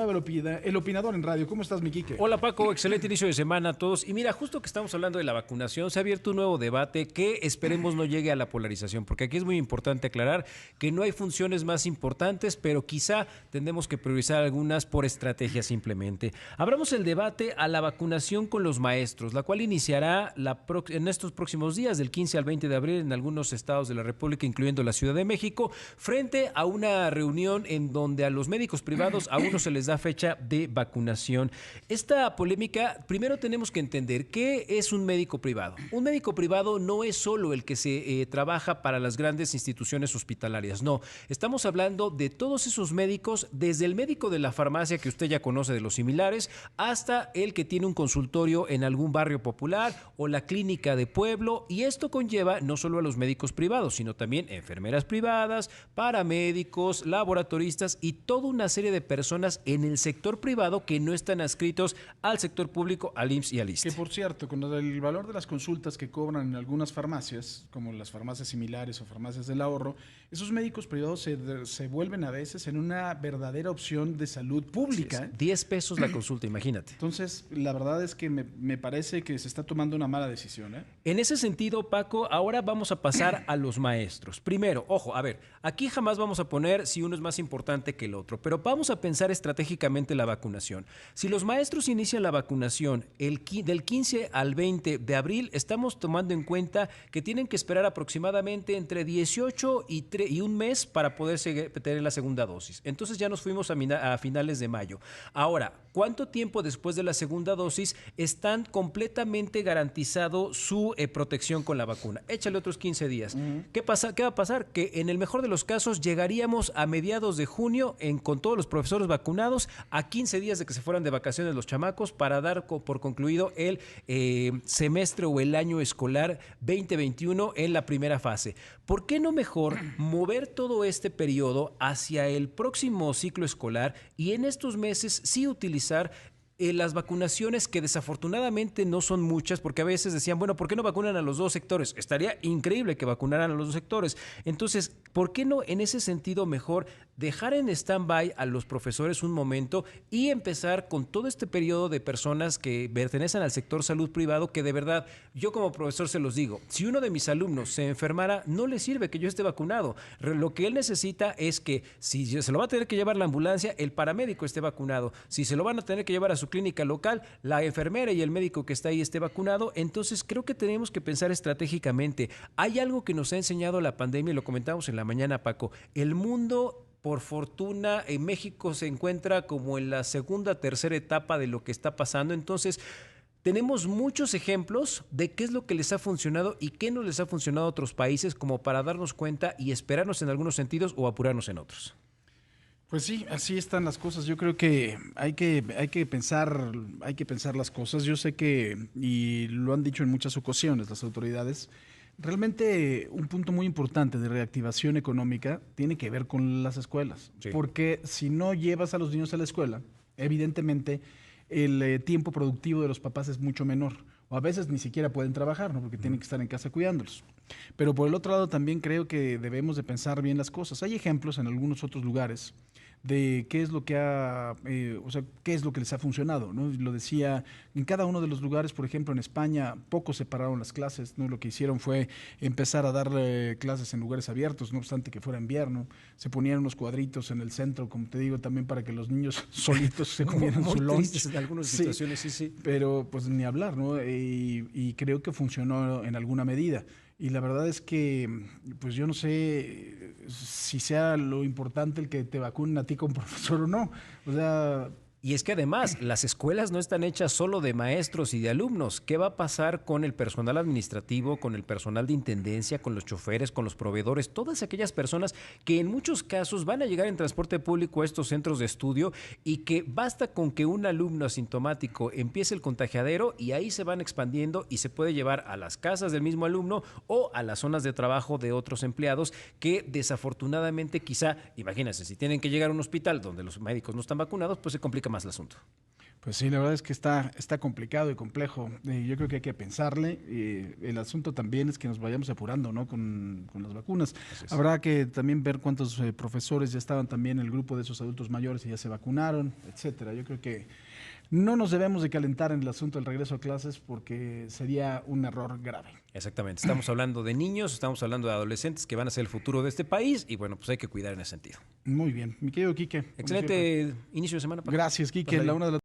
programa El Opinador en Radio. ¿Cómo estás, mi Quique? Hola Paco, excelente inicio de semana a todos. Y mira, justo que estamos hablando de la vacunación, se ha abierto un nuevo debate que esperemos no llegue a la polarización, porque aquí es muy importante aclarar que no hay funciones más importantes, pero quizá tendremos que priorizar algunas por estrategia simplemente. Abramos el debate a la vacunación con los maestros, la cual iniciará en estos próximos días, del 15 al 20 de abril, en algunos estados de la República, incluyendo la Ciudad de México, frente a una reunión en donde a los médicos privados aún no se les da fecha de vacunación. Esta polémica, primero tenemos que entender qué es un médico privado. Un médico privado no es solo el que se trabaja para las grandes instituciones hospitalarias, no. Estamos hablando de todos esos médicos, desde el médico de la farmacia que usted ya conoce de los similares, hasta el que tiene un consultorio en algún barrio popular o la clínica de pueblo, y esto conlleva no solo a los médicos privados, sino también enfermeras privadas, paramédicos, laboratoristas y toda una serie de personas en el sector privado que no están adscritos al sector público, al IMSS y al ISSSTE. Que por cierto, con el valor de las consultas que cobran en algunas farmacias, como las farmacias similares o farmacias del ahorro, esos médicos privados se vuelven a veces en una verdadera opción de salud pública. Sí, 10 pesos la consulta, imagínate. Entonces, la verdad es que me parece que se está tomando una mala decisión, ¿eh? En ese sentido, Paco, ahora vamos a pasar a los maestros. Primero, ojo, a ver, aquí jamás vamos a poner si uno es más importante que el otro, pero vamos a pensar estratégicamente la vacunación. Si los maestros inician la vacunación del 15 al 20 de abril, estamos tomando en cuenta que tienen que esperar aproximadamente entre 18 y un mes para poder tener la segunda dosis. Entonces ya nos fuimos a finales de mayo. Ahora, ¿cuánto tiempo después de la segunda dosis están completamente garantizado su protección con la vacuna? Échale otros 15 días. ¿Qué va a pasar? Que en el mejor de los casos llegaríamos a mediados de junio con todos los profesores vacunados, a 15 días de que se fueran de vacaciones los chamacos, para dar por concluido el semestre o el año escolar 2021 en la primera fase. ¿Por qué no mejor mover todo este periodo hacia el próximo ciclo escolar y en estos meses sí utilizar las vacunaciones, que desafortunadamente no son muchas, porque a veces decían, bueno, ¿por qué no vacunan a los dos sectores? Estaría increíble que vacunaran a los dos sectores. Entonces, ¿por qué no en ese sentido mejor dejar en stand-by a los profesores un momento y empezar con todo este periodo de personas que pertenecen al sector salud privado, que de verdad, yo como profesor se los digo, si uno de mis alumnos se enfermara, no le sirve que yo esté vacunado. Lo que él necesita es que, si se lo va a tener que llevar la ambulancia, el paramédico esté vacunado. Si se lo van a tener que llevar a su clínica local, la enfermera y el médico que está ahí esté vacunado. Entonces creo que tenemos que pensar estratégicamente. Hay algo que nos ha enseñado la pandemia, y lo comentamos en la mañana, Paco. El mundo, por fortuna, en México se encuentra como en la segunda, tercera etapa de lo que está pasando. Entonces, tenemos muchos ejemplos de qué es lo que les ha funcionado y qué no les ha funcionado a otros países, como para darnos cuenta y esperarnos en algunos sentidos o apurarnos en otros. Pues sí, así están las cosas. Yo creo que hay que pensar las cosas. Yo sé que, y lo han dicho en muchas ocasiones las autoridades, realmente un punto muy importante de reactivación económica tiene que ver con las escuelas. Sí. Porque si no llevas a los niños a la escuela, evidentemente el tiempo productivo de los papás es mucho menor. O a veces ni siquiera pueden trabajar, ¿no? Porque tienen que estar en casa cuidándolos. Pero por el otro lado también creo que debemos de pensar bien las cosas. Hay ejemplos en algunos otros lugares de qué es lo que qué es lo que les ha funcionado, ¿no? Lo decía, en cada uno de los lugares, por ejemplo, en España, pocos separaron las clases, ¿no? Lo que hicieron fue empezar a dar clases en lugares abiertos, no obstante que fuera invierno. Se ponían unos cuadritos en el centro, como te digo, también para que los niños solitos se comieran su lunch. En algunas situaciones, sí. Pero pues ni hablar, ¿no? Y creo que funcionó en alguna medida. Y la verdad es que, pues yo no sé si sea lo importante el que te vacunen a ti como profesor o no. O sea... Y es que además las escuelas no están hechas solo de maestros y de alumnos. ¿Qué va a pasar con el personal administrativo, con el personal de intendencia, con los choferes, con los proveedores? Todas aquellas personas que en muchos casos van a llegar en transporte público a estos centros de estudio, y que basta con que un alumno asintomático empiece el contagiadero y ahí se van expandiendo y se puede llevar a las casas del mismo alumno o a las zonas de trabajo de otros empleados que desafortunadamente quizá, imagínense, si tienen que llegar a un hospital donde los médicos no están vacunados, pues se complica más el asunto. Pues sí, la verdad es que está complicado y complejo. Yo creo que hay que pensarle. El asunto también es que nos vayamos apurando, ¿no? Con las vacunas. Habrá que también ver cuántos profesores ya estaban también en el grupo de esos adultos mayores y ya se vacunaron, etcétera. Yo creo que no nos debemos de calentar en el asunto del regreso a clases porque sería un error grave. Exactamente. Estamos hablando de niños, estamos hablando de adolescentes que van a ser el futuro de este país y bueno, pues hay que cuidar en ese sentido. Muy bien. Mi querido Quique. Excelente inicio de semana. Paco. Gracias, Quique. Pásale. La 1 de la